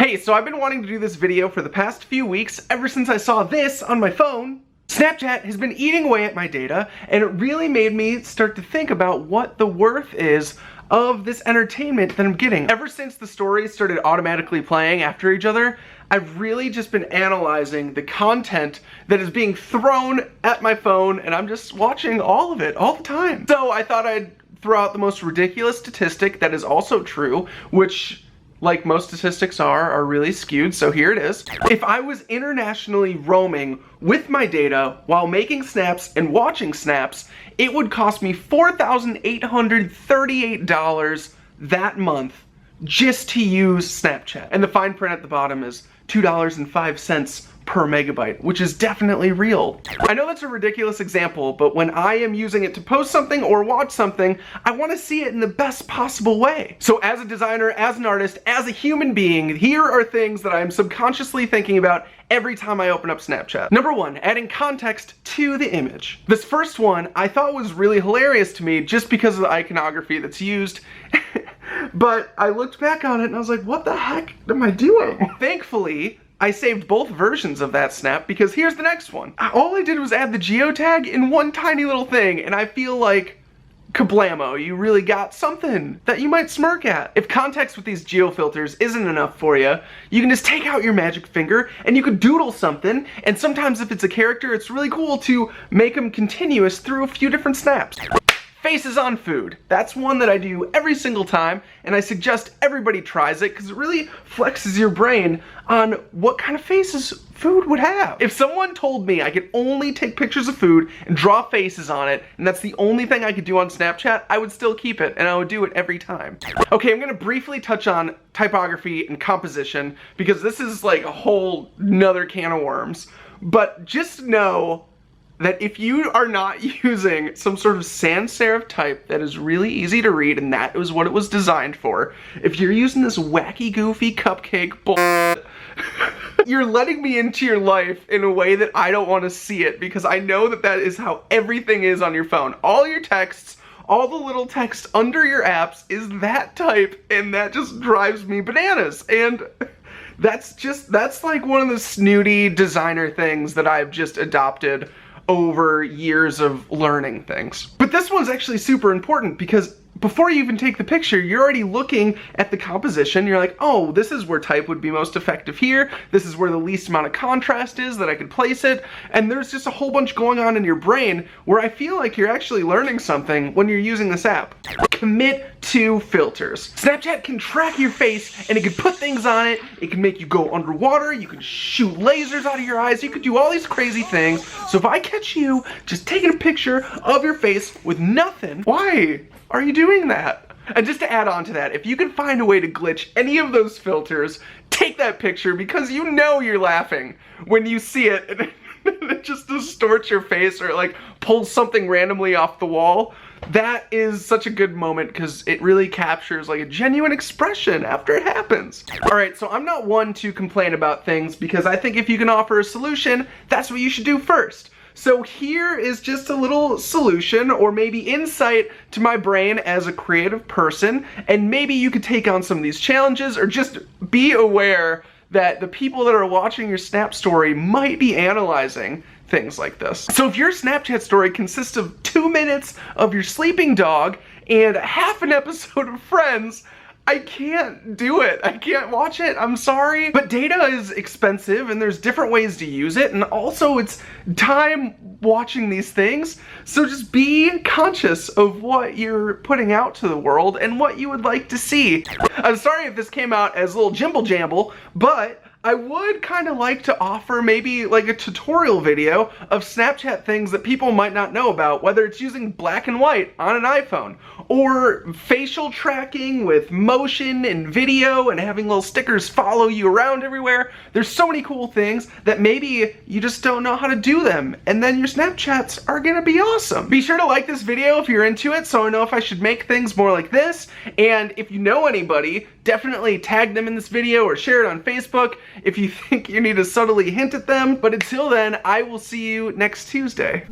Hey, so I've been wanting to do this video for the past few weeks, ever since I saw this on my phone. Snapchat has been eating away at my data, and it really made me start to think about what the worth is of this entertainment that I'm getting. Ever since the stories started automatically playing after each other, I've really just been analyzing the content that is being thrown at my phone, and I'm just watching all of it all the time. So I thought I'd throw out the most ridiculous statistic that is also true, which, like most statistics are really skewed, so here it is. If I was internationally roaming with my data while making snaps and watching snaps, it would cost me $4,838 that month just to use Snapchat. And the fine print at the bottom is $2.05 per megabyte, which is definitely real. I know that's a ridiculous example, but when I am using it to post something or watch something, I want to see it in the best possible way. So as a designer, as an artist, as a human being, here are things that I'm subconsciously thinking about every time I open up Snapchat. Number one, adding context to the image. This first one I thought was really hilarious to me just because of the iconography that's used. But I looked back on it and I was like, what the heck am I doing? Thankfully, I saved both versions of that snap because here's the next one. All I did was add the geotag in one tiny little thing, and I feel like, kablamo, you really got something that you might smirk at. If context with these geo filters isn't enough for you, you can just take out your magic finger and you could doodle something, and sometimes if it's a character, it's really cool to make them continuous through a few different snaps. Faces on food. That's one that I do every single time, and I suggest everybody tries it because it really flexes your brain on what kind of faces food would have. If someone told me I could only take pictures of food and draw faces on it, and that's the only thing I could do on Snapchat, I would still keep it, and I would do it every time. Okay, I'm gonna briefly touch on typography and composition because this is like a whole nother can of worms. But just know that if you are not using some sort of sans serif type that is really easy to read, and that is what it was designed for, if you're using this wacky, goofy cupcake bullshit, you're letting me into your life in a way that I don't want to see it, because I know that that is how everything is on your phone. All your texts, all the little text under your apps is that type, and that just drives me bananas. And that's like one of the snooty designer things that I've just adopted over years of learning things. But this one's actually super important because before you even take the picture, you're already looking at the composition. You're like, oh, this is where type would be most effective here. This is where the least amount of contrast is that I could place it. And there's just a whole bunch going on in your brain where I feel like you're actually learning something when you're using this app. Commit to filters. Snapchat can track your face and it can put things on it. It can make you go underwater. You can shoot lasers out of your eyes. You could do all these crazy things. So if I catch you just taking a picture of your face with nothing, why are you doing that? And just to add on to that, if you can find a way to glitch any of those filters, take that picture because you know you're laughing when you see it and it just distorts your face or like pulls something randomly off the wall. That is such a good moment because it really captures like a genuine expression after it happens. Alright, so I'm not one to complain about things because I think if you can offer a solution, that's what you should do first. So here is just a little solution or maybe insight to my brain as a creative person, and maybe you could take on some of these challenges or just be aware that the people that are watching your Snap story might be analyzing things like this. So if your Snapchat story consists of 2 minutes of your sleeping dog and half an episode of Friends, I can't do it. I can't watch it. I'm sorry. But data is expensive and there's different ways to use it, and also it's time watching these things. So just be conscious of what you're putting out to the world and what you would like to see. I'm sorry if this came out as a little jimble jamble, but I would kind of like to offer maybe like a tutorial video of Snapchat things that people might not know about, whether it's using black and white on an iPhone, or facial tracking with motion and video and having little stickers follow you around everywhere. There's so many cool things that maybe you just don't know how to do them, and then your Snapchats are gonna be awesome. Be sure to like this video if you're into it so I know if I should make things more like this, and if you know anybody, definitely tag them in this video or share it on Facebook if you think you need to subtly hint at them. But until then, I will see you next Tuesday.